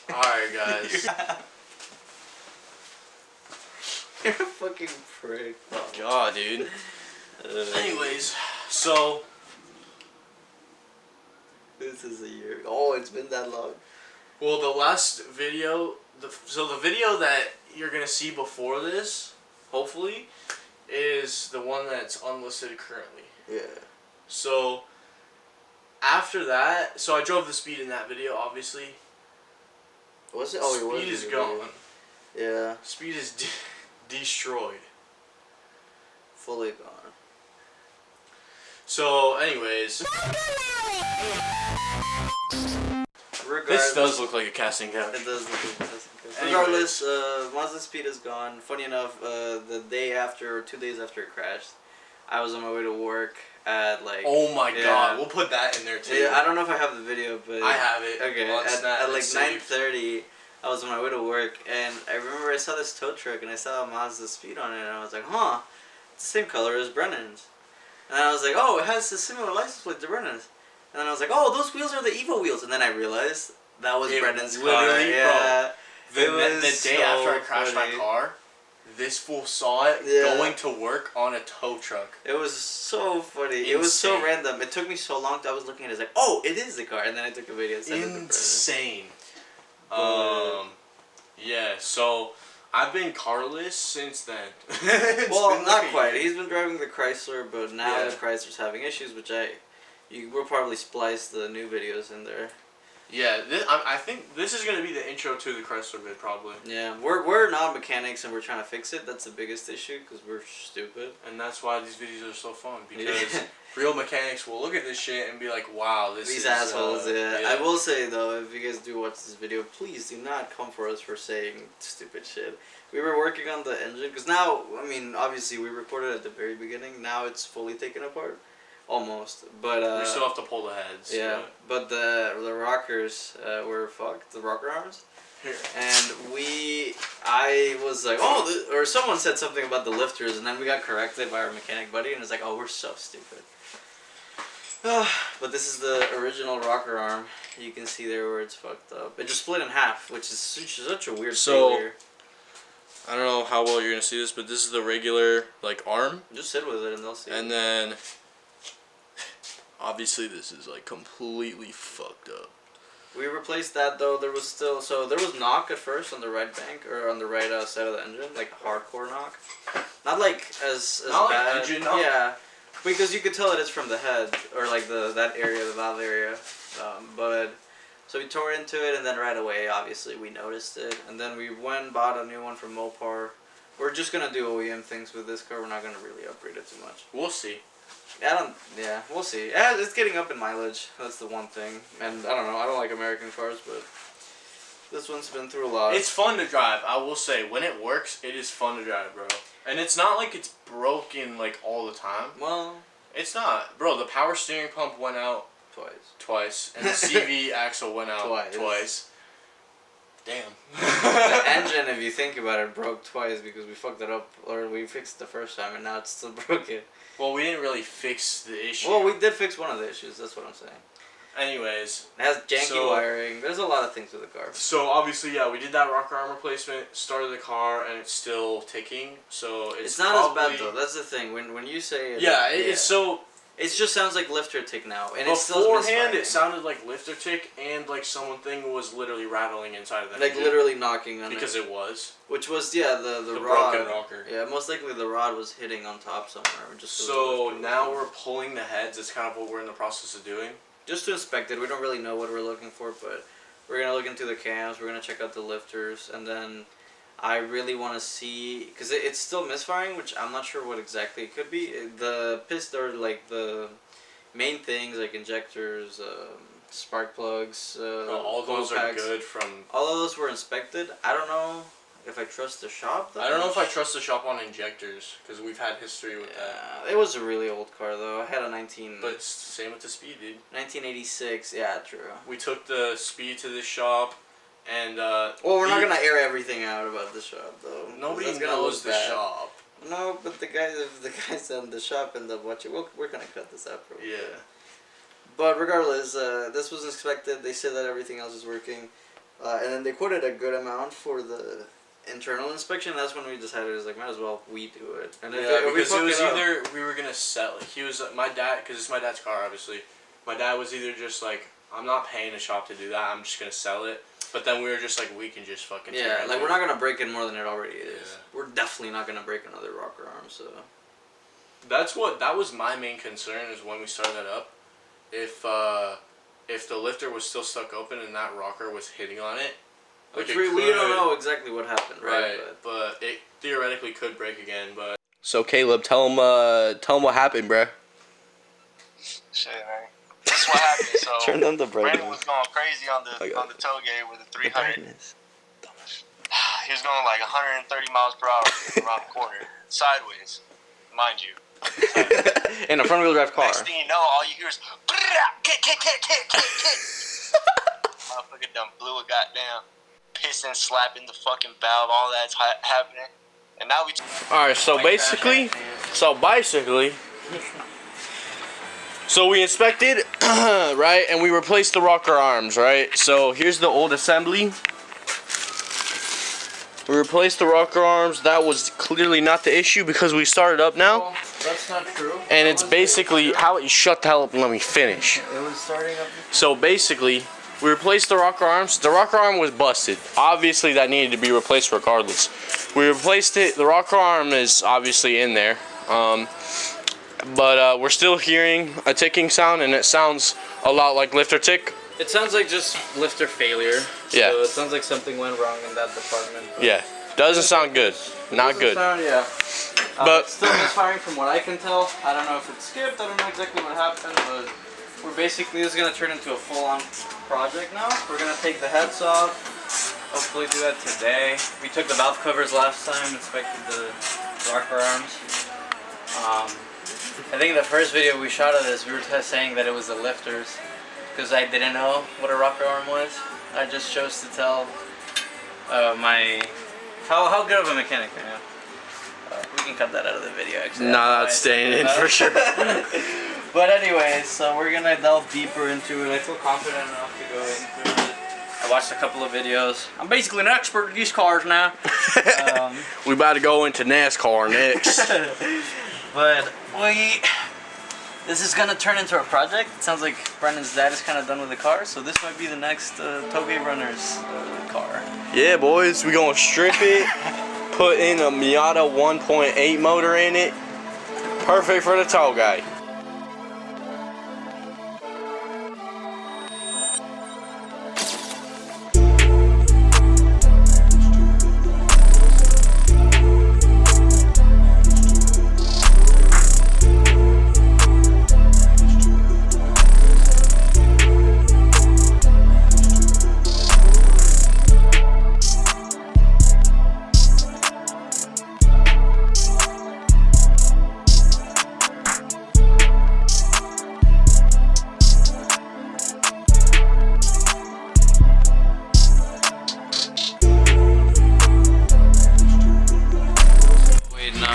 Alright, guys. You're a fucking prick. Oh, God, dude. Anyways, so... This is a year. Oh, it's been that long. Well, the last video... So the video that you're going to see before this, hopefully, is the one that's unlisted currently. Yeah. So... After that... So I drove the Speed in that video, obviously. Was it? Oh, it was. Speed is gone. Yeah. Speed is destroyed. Fully gone. So, anyways... This does look like a casting couch. It does look like a casting couch. Regardless, Mazda Speed is gone. Funny enough, the day after, or 2 days after it crashed, I was on my way to work at like... Oh my god, we'll put that in there too. Yeah, I don't know if I have the video, but... I have it. Okay, at like 9:30, I was on my way to work, and I remember I saw this tow truck, and I saw a Mazda Speed on it, and I was like, huh, it's the same color as Brennan's. And then I was like, oh, it has a similar license plate to Brennan's. And then I was like, oh, those wheels are the Evo wheels. And then I realized that was Brennan's car. Yeah. The day after I crashed my car, this fool saw it going to work on a tow truck. It was so funny. Insane. It was so random. It took me so long. I was looking at it, like, oh, it is the car. And then I took a video. Insane. Yeah, so I've been carless since then. Well, not quite. He's been driving the Chrysler, but now the Chrysler's having issues, which we'll probably splice the new videos in there. Yeah, I think this is going to be the intro to the Chrysler vid, probably. Yeah, we're not mechanics and we're trying to fix it. That's the biggest issue because we're stupid. And that's why these videos are so fun, because real mechanics will look at this shit and be like, wow, these assholes, yeah. I will say, though, if you guys do watch this video, please do not come for us for saying stupid shit. We were working on the engine, because now, I mean, obviously we recorded at the very beginning. Now it's fully taken apart. Almost, but we still have to pull the heads. Yeah, but the rockers were fucked, the rocker arms. Here. And I was like, oh, or someone said something about the lifters, and then we got corrected by our mechanic buddy, and it's like, oh, we're so stupid. But this is the original rocker arm. You can see there where it's fucked up. It just split in half, which is such a weird failure. I don't know how well you're gonna see this, but this is the regular like arm. Just sit with it, and they'll see. And then. Obviously, this is like completely fucked up. We replaced that though. There was still there was knock at first on the right bank or on the right side of the engine, like hardcore knock. Not like as not bad. Like engine knock. Yeah, because you could tell that it's from the head or like that area, the valve area. But so we tore into it, and then right away, obviously, we noticed it, and then we went and bought a new one from Mopar. We're just gonna do OEM things with this car. We're not gonna really upgrade it too much. We'll see. Yeah, we'll see. Yeah, it's getting up in mileage. That's the one thing. And I don't know. I don't like American cars, but this one's been through a lot. It's fun to drive. I will say, when it works, it is fun to drive, bro. And it's not like it's broken like all the time. Well, it's not, bro. The power steering pump went out twice, and the CV axle went out twice. Damn. The engine, if you think about it, broke twice because we fucked it up, or we fixed it the first time, and now it's still broken. Well, we didn't really fix the issue. Well, we did fix one of the issues. That's what I'm saying. Anyways. It has janky wiring. There's a lot of things with the car. So, obviously, yeah, we did that rocker arm replacement, started the car, and it's still ticking. So, it's not as bad, though. That's the thing. When you say it... Yeah, it's so... It just sounds like lifter tick now, and beforehand it sounded like lifter tick, and like something was literally rattling inside of that. Like literally knocking on because it was. Which was the rod. Broken rocker. Yeah, most likely the rod was hitting on top somewhere. So now we're pulling the heads. That's kind of what we're in the process of doing. Just to inspect it. We don't really know what we're looking for, but we're gonna look into the cams. We're gonna check out the lifters, and then I really want to see, because it's still misfiring, which I'm not sure what exactly it could be. The piston, or like the main things like injectors, spark plugs, all those are good from... All of those were inspected. I don't know if I trust the shop though. I don't know if I trust the shop on injectors, because we've had history with that. It was a really old car though. I had a But it's same with the Speed, dude. 1986, yeah, true. We took the Speed to the shop. And, well, we're not going to air everything out about the shop, though. Nobody knows the shop. No, but if the guys on the shop end up watching, we're going to cut this out for a bit. Yeah. But regardless, this was inspected. They said that everything else is working. And then they quoted a good amount for the internal inspection. That's when we decided, it was like, might as well we do it. And yeah, because it was either we were gonna sell it. He was my dad, because it's my dad's car, obviously. My dad was either just like, I'm not paying a shop to do that. I'm just gonna sell it. But then we were just like, we can just fucking. Yeah, like we're not gonna break it more than it already is. Yeah. We're definitely not gonna break another rocker arm. So. That was my main concern is when we started that up. If the lifter was still stuck open and that rocker was hitting on it. Which we don't know exactly what happened, right? But it theoretically could break again. But so Caleb, tell him what happened, bruh. Shit, man. That's what happened. So turn on the Brandon was going crazy on the Touge with a 300. He was going like 130 miles per hour around the corner, sideways, mind you. In a front wheel drive car. Next thing you know, all you hear is kick. Motherfucker done blew a goddamn piston, slapping the fucking valve, all that's happening. And now we. Alright, so we inspected, right, and we replaced the rocker arms, right? So here's the old assembly. We replaced the rocker arms. That was clearly not the issue because we started up now. Well, that's not true. And it's basically how you shut the hell up and let me finish. It was starting up. So basically, we replaced the rocker arms. The rocker arm was busted. Obviously, that needed to be replaced regardless. We replaced it. The rocker arm is obviously in there. But we're still hearing a ticking sound, and it sounds a lot like lifter tick. It sounds like just lifter failure. Yeah. So it sounds like something went wrong in that department. Yeah. Doesn't sound good. Not good. Yeah. But it's still misfiring from what I can tell. I don't know if it skipped. I don't know exactly what happened, but we're basically, this is going to turn into a full-on project now. We're going to take the heads off. Hopefully do that today. We took the valve covers last time, inspected the rocker arms. I think the first video we shot of this, we were saying that it was the lifters. Because I didn't know what a rocker arm was. I just chose to tell how good of a mechanic I am. We can cut that out of the video actually. Nah, that's staying in for sure. But anyways, so we're gonna delve deeper into it. I feel confident enough to go into it. I watched a couple of videos. I'm basically an expert at these cars now. We about to go into NASCAR next. But this is gonna turn into a project. It sounds like Brandon's dad is kind of done with the car, so this might be the next Touge runner's car. Yeah, boys, we gonna strip it, put in a Miata 1.8 motor in it. Perfect for the tall guy.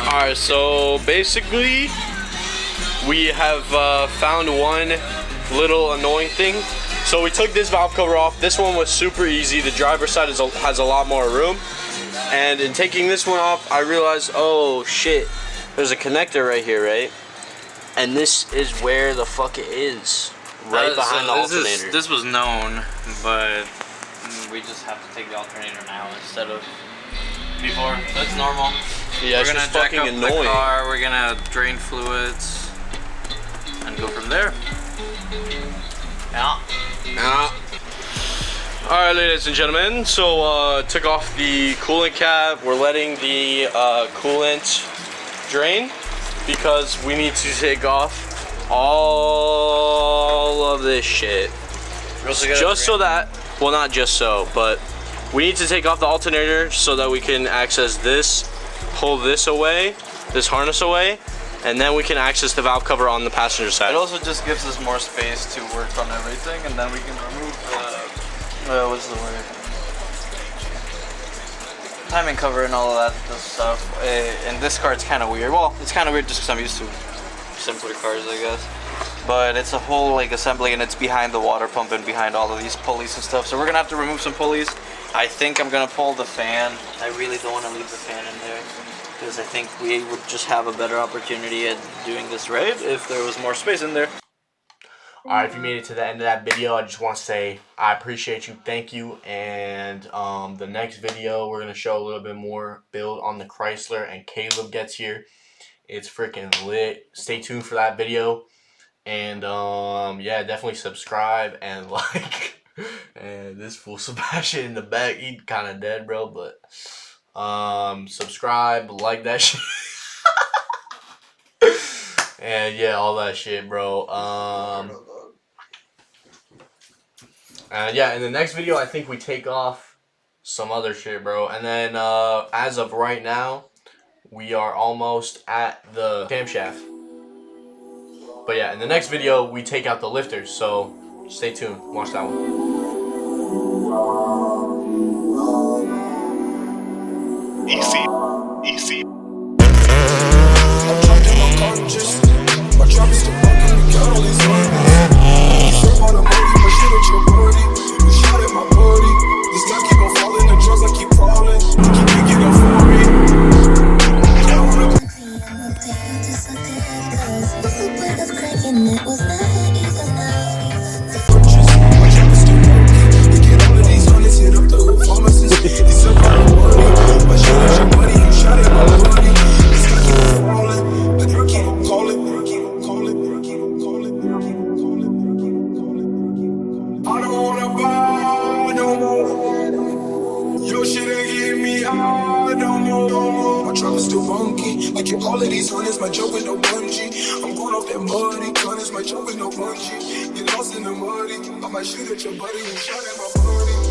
Alright, so basically we have found one little annoying thing. So we took this valve cover off. This one was super easy. The driver's side has a lot more room. And in taking this one off, I realized, oh shit, there's a connector right here, right? And this is where the fuck it is. Right behind the alternator. This was known, but we just have to take the alternator now instead of before. That's normal. Yeah, we're gonna jack up the car, we're gonna drain fluids, and go from there. Yeah. Alright, ladies and gentlemen, so took off the coolant cap. We're letting the coolant drain because we need to take off all of this shit. Just so that, well, not just so, but we need to take off the alternator so that we can access this, pull this away, this harness away, and then we can access the valve cover on the passenger side. It also just gives us more space to work on everything, and then we can remove what's the word? Timing cover and all of that stuff. And this car, it's kind of weird. Well, it's kind of weird just because I'm used to simpler cars, I guess. but it's a whole like assembly, and it's behind the water pump and behind all of these pulleys and stuff. So we're gonna have to remove some pulleys. I think I'm gonna pull the fan. I really don't want to leave the fan in there, because I think we would just have a better opportunity at doing this right if there was more space in there. Alright, if you made it to the end of that video, I just want to say I appreciate you, thank you, and the next video we're going to show a little bit more build on the Chrysler, and Caleb gets here. It's freaking lit. Stay tuned for that video, and yeah, definitely subscribe and like. And this fool Sebastian in the back, he kind of dead, bro, but subscribe, like that shit. And yeah, all that shit, bro. Yeah, in the next video, I think we take off some other shit, bro. And then as of right now, we are almost at the camshaft. But yeah, in the next video, we take out the lifters. So stay tuned. Watch that one. Easy. Easy. I'm trapped in my conscious. My trap is still fucking me, got all these hundreds. Surf on a body, my shit at your body. You shot at my body. This guy keep on falling, the drugs I keep crawling. Keep picking up for me. I wanna purchase. My trap is still working. We get all of these hundreds, hit up the hood pharmacist. They surf on a body. My shit at your body, you shot at my body. This guy keep on falling. The drug keep on calling. I don't wanna buy no more. Your shit ain't getting me high no more. My trap is still funky. I keep all of these hundreds, my jump with no bungee. I'm going off that muddy gunners, my jump with no bungee. Get lost in the muddy. I might shoot at your buddy and shot at my buddy.